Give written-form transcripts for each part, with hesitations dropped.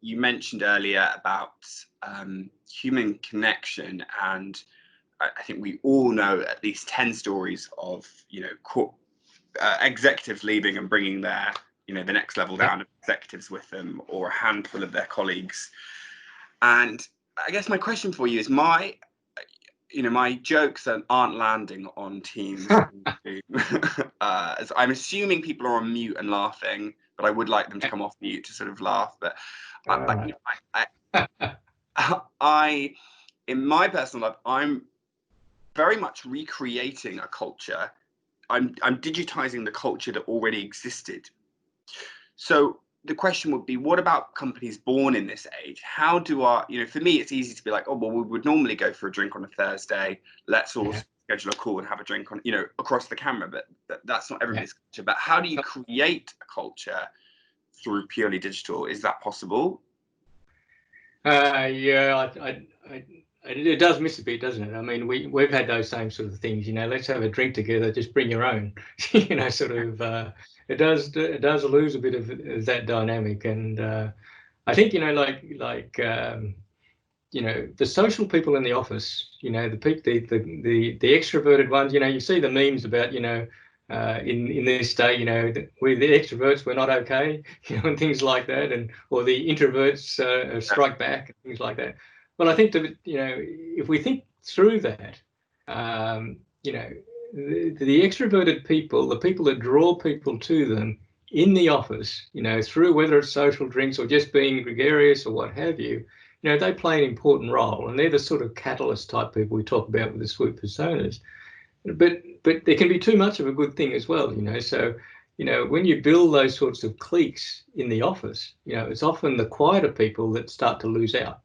you mentioned earlier about human connection, and I think we all know at least 10 stories of, executives leaving and bringing their, the next level down of executives with them, or a handful of their colleagues. And I guess my question for you is, my jokes aren't landing on Teams. I'm assuming people are on mute and laughing, but I would like them to come off mute to sort of laugh. But I, in my personal life, I'm very much recreating a culture. I'm digitizing the culture that already existed. So the question would be, what about companies born in this age? How do for me, it's easy to be like, oh, well, we would normally go for a drink on a Thursday. Let's all schedule a call and have a drink on, across the camera. But that's not everybody's culture. But how do you create a culture through purely digital? Is that possible? It does miss a bit, doesn't it? I mean, we've had those same sort of things. Let's have a drink together. Just bring your own. Sort of. It does lose a bit of that dynamic, and I think the social people in the office. The extroverted ones. You see the memes about in this day, we the extroverts were not okay, and things like that, or the introverts strike back and things like that. Well, I think that if we think through that, the extroverted people, the people that draw people to them in the office, through whether it's social drinks or just being gregarious or what have you, they play an important role, and they're the sort of catalyst type people we talk about with the swoop personas. But there can be too much of a good thing as well, So, when you build those sorts of cliques in the office, it's often the quieter people that start to lose out.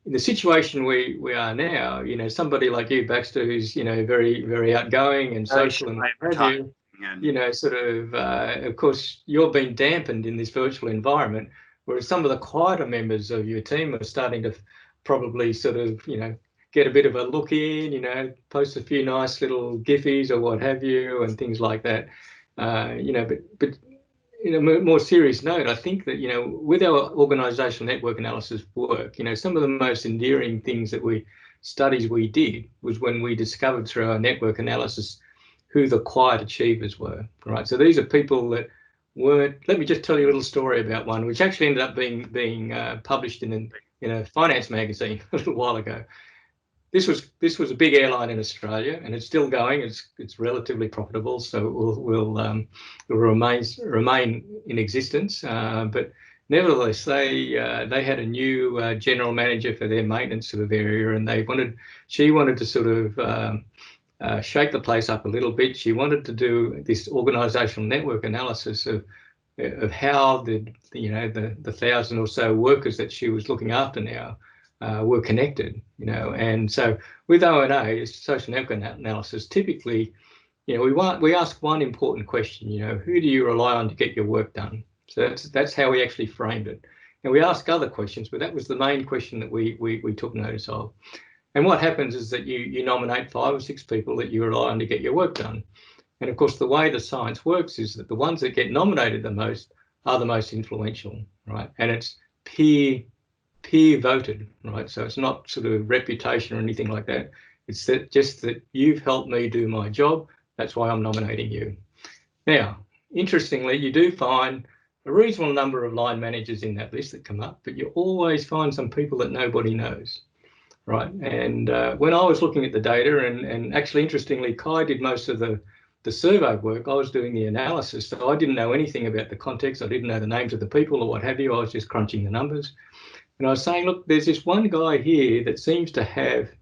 In the situation we are now, somebody like you, Baxter, who's very, very outgoing and social and what have you, of course, you're being dampened in this virtual environment, whereas some of the quieter members of your team are starting to probably sort of, get a bit of a look in, post a few nice little giffies or what have you, and things like that. But in a more serious note, I think that, with our organizational network analysis work, some of the most endearing things studies we did was when we discovered through our network analysis who the quiet achievers were, right? So these are people that weren't. Let me just tell you a little story about one, which actually ended up being published in a finance magazine a little while ago. This was a big airline in Australia, and it's still going. It's relatively profitable, so it will remain in existence. But nevertheless, they had a new general manager for their maintenance sort of area, and she wanted to sort of shake the place up a little bit. She wanted to do this organisational network analysis of how the 1,000 or so workers that she was looking after now were connected, and so with O&A, social network analysis, typically, we ask one important question, who do you rely on to get your work done? So that's how we actually framed it. And we ask other questions, but that was the main question that we took notice of. And what happens is that you nominate 5 or 6 people that you rely on to get your work done. And of course, the way the science works is that the ones that get nominated the most are the most influential, right? And it's peer voted, right? So it's not sort of reputation or anything like that. It's just that you've helped me do my job. That's why I'm nominating you. Now, interestingly, you do find a reasonable number of line managers in that list that come up, but you always find some people that nobody knows, right? And when I was looking at the data, and actually, interestingly, Kai did most of the survey work, I was doing the analysis, so I didn't know anything about the context. I didn't know the names of the people or what have you. I was just crunching the numbers. And I was saying, look, there's this one guy here that seems to have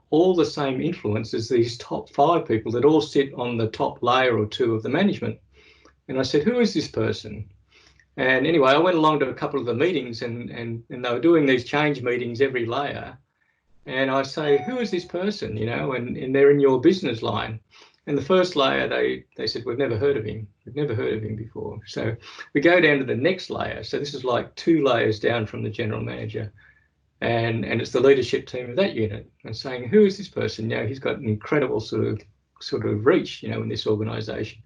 all the same influence as these top 5 people that all sit on the top layer or 2 of the management. And I said, who is this person? And anyway, I went along to a couple of the meetings, and they were doing these change meetings every layer. And I say, who is this person? And they're in your business line. And the first layer, they said, we've never heard of him. We've never heard of him before. So we go down to the next layer. So this is like 2 layers down from the general manager. And it's the leadership team of that unit. And saying, who is this person? He's got an incredible sort of reach, in this organisation.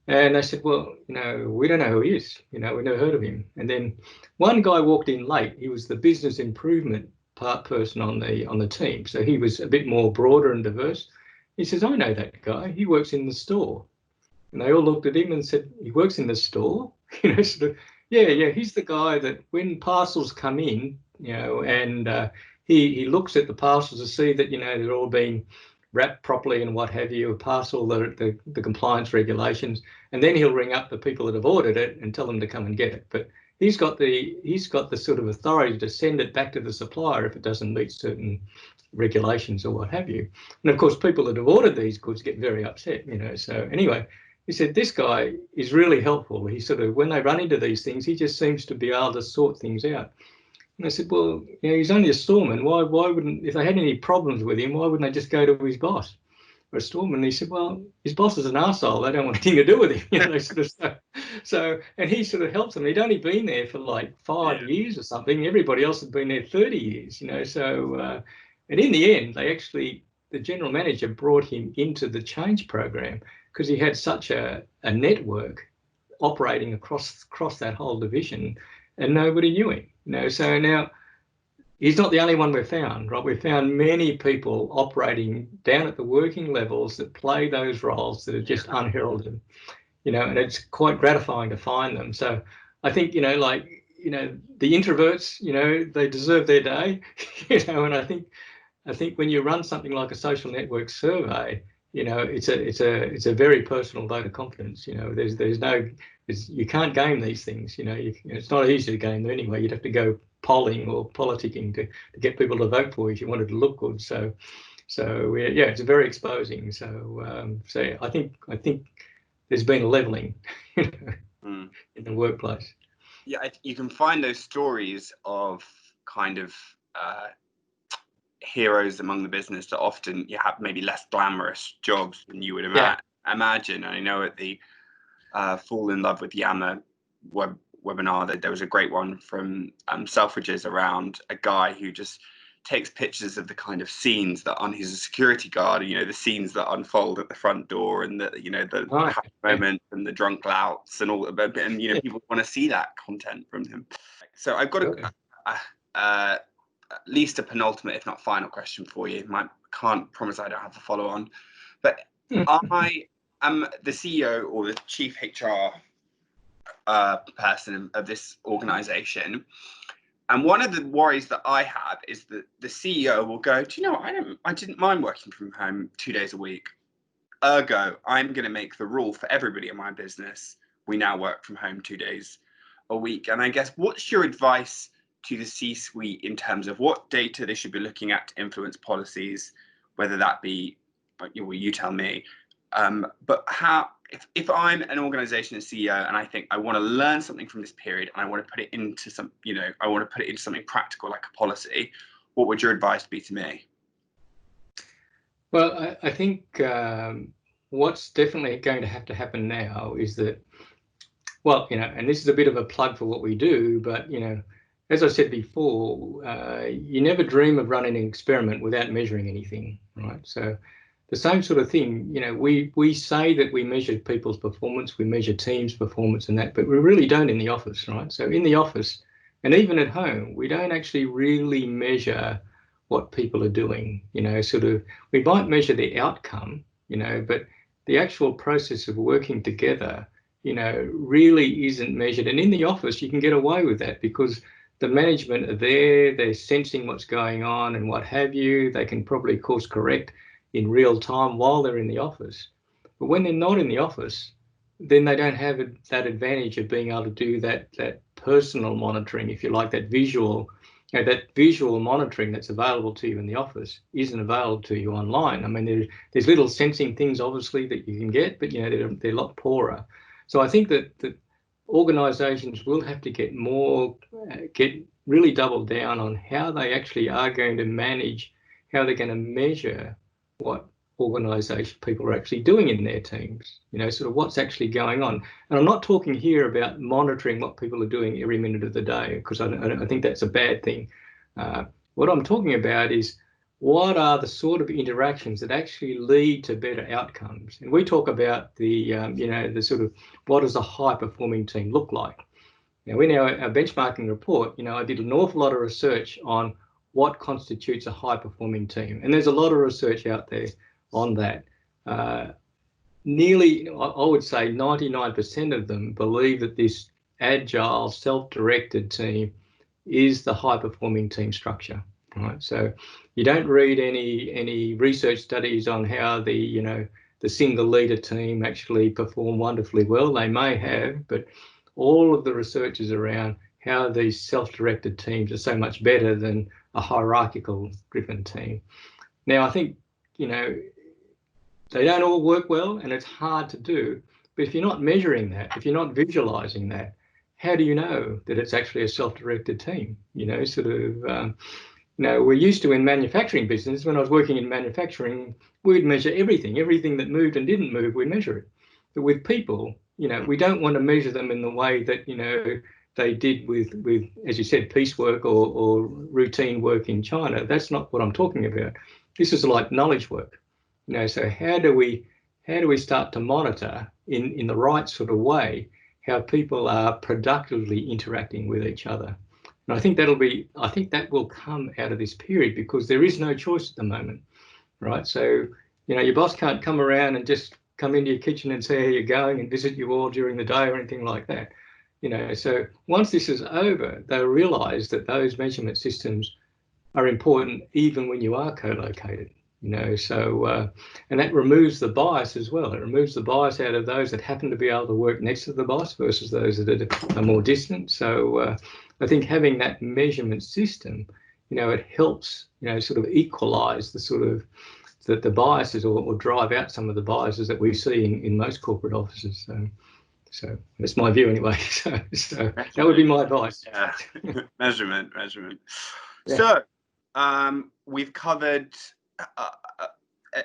And they said, well, we don't know who he is. We've never heard of him. And then one guy walked in late. He was the business improvement part person on the team. So he was a bit more broader and diverse. He says, I know that guy. He works in the store. And they all looked at him and said, he works in the store? Sort of, yeah, he's the guy that when parcels come in, and he looks at the parcels to see that, they're all being wrapped properly and what have you, parcel the compliance regulations, and then he'll ring up the people that have ordered it and tell them to come and get it. But he's got the sort of authority to send it back to the supplier if it doesn't meet certain regulations or what have you. And of course, people that have ordered these goods get very upset, So anyway, he said, this guy is really helpful. He sort of, when they run into these things, he just seems to be able to sort things out. And I said, well, he's only a storeman. Why wouldn't, if they had any problems with him, why wouldn't they just go to his boss or a storeman? And he said, well, his boss is an arsehole. They don't want anything to do with him. They sort of, and he sort of helps them. He'd only been there for like 5 years or something. Everybody else had been there 30 years, So, and in the end, the general manager brought him into the change program because he had such a network operating across that whole division, and nobody knew him. So now he's not the only one we've found, right? We've found many people operating down at the working levels that play those roles that are just unheralded, and it's quite gratifying to find them. So I think, the introverts, they deserve their day, and I think when you run something like a social network survey, it's a very personal vote of confidence. You can't game these things. It's not easy to game them anyway. You'd have to go polling or politicking to get people to vote for you if you wanted to look good. So it's very exposing. So I think there's been a leveling in the workplace. Yeah, you can find those stories of kind of heroes among the business that often you have maybe less glamorous jobs than you would imagine. And I know at the Fall in Love with Yammer webinar that there was a great one from Selfridges around a guy who just takes pictures of the kind of scenes that on his security guard, the scenes that unfold at the front door and the happy moments and the drunk louts and all of it. And people want to see that content from him. So I've got at least a penultimate, if not final question for you. I can't promise I don't have a follow on, but I am the CEO or the chief HR person of this organization. And one of the worries that I have is that the CEO will go, do you know, I didn't mind working from home 2 days a week. Ergo, I'm going to make the rule for everybody in my business. We now work from home 2 days a week. And I guess, what's your advice to the C-suite in terms of what data they should be looking at to influence policies, whether that be, you tell me, but how, if I'm an organization and CEO and I think I want to learn something from this period and I want to put it into something practical like a policy, what would your advice be to me? Well, I think what's definitely going to have to happen now is that, well, and this is a bit of a plug for what we do, but, as I said before, you never dream of running an experiment without measuring anything, right? So the same sort of thing, we say that we measure people's performance, we measure teams' performance and that, but we really don't in the office, right? So in the office and even at home, we don't actually really measure what people are doing, we might measure the outcome, but the actual process of working together, really isn't measured. And in the office, you can get away with that because the management are there, they're sensing what's going on and what have you. They can probably course correct in real time while they're in the office. But when they're not in the office, then they don't have that advantage of being able to do that personal monitoring, if you like, that visual monitoring that's available to you in the office isn't available to you online. I mean, there's little sensing things obviously that you can get, but they're a lot poorer. So I think that organizations will have to get really double down on how they actually are going to manage, how they're going to measure what organization people are actually doing in their teams, sort of what's actually going on. And I'm not talking here about monitoring what people are doing every minute of the day, because I think that's a bad thing. What I'm talking about is what are the sort of interactions that actually lead to better outcomes? And we talk about the, the sort of, what does a high-performing team look like? Now, in our benchmarking report, I did an awful lot of research on what constitutes a high-performing team. And there's a lot of research out there on that. Nearly, I would say 99% of them believe that this agile, self-directed team is the high-performing team structure, right? So you don't read any research studies on how the single leader team actually perform wonderfully well. They may have, but all of the research is around how these self-directed teams are so much better than a hierarchical driven team. Now, I think, they don't all work well and it's hard to do, but if you're not measuring that, if you're not visualizing that, how do you know that it's actually a self-directed team? We're used to in manufacturing business, when I was working in manufacturing, we'd measure everything that moved and didn't move, we measure it. But with people, we don't want to measure them in the way that, they did with, as you said, piecework or routine work in China. That's not what I'm talking about. This is like knowledge work. So how do we start to monitor in the right sort of way how people are productively interacting with each other? And I think that will come out of this period, because there is no choice at the moment, right? So, your boss can't come around and just come into your kitchen and say how you're going and visit you all during the day or anything like that. So once this is over, they'll realize that those measurement systems are important even when you are co-located. And that removes the bias as well. It removes the bias out of those that happen to be able to work next to the boss versus those that are more distant. So I think having that measurement system, it helps, sort of equalize the sort of the biases or drive out some of the biases that we see in most corporate offices. So that's my view anyway. So that would be my advice. Yeah, measurement. Yeah. So we've covered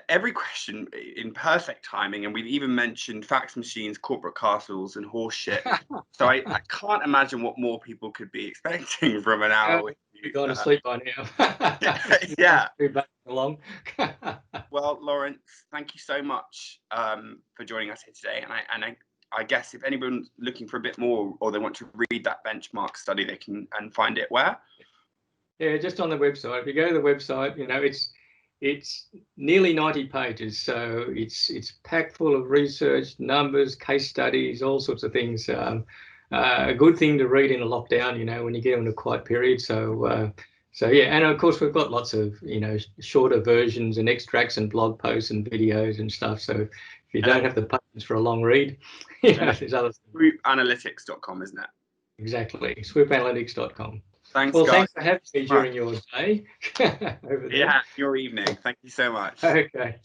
every question in perfect timing, and we've even mentioned fax machines, corporate castles, and horse shit. So I can't imagine what more people could be expecting from an hour with you. You've gone to sleep by now. Yeah. Back along. Well, Laurence, thank you so much for joining us here today. And I guess if anyone's looking for a bit more, or they want to read that benchmark study, they can and find it where? Yeah, just on the website. If you go to the website, it's nearly 90 pages, so it's packed full of research, numbers, case studies, all sorts of things. A good thing to read in a lockdown, when you get into a quiet period. So yeah, and of course we've got lots of shorter versions and extracts and blog posts and videos and stuff. So if you don't have the patience for a long read, there's other things. Swoopanalytics.com, isn't it? Exactly, swoopanalytics.com. Thanks, well, guys. Thanks for having me during your day. Over there. Yeah, your evening. Thank you so much. Okay.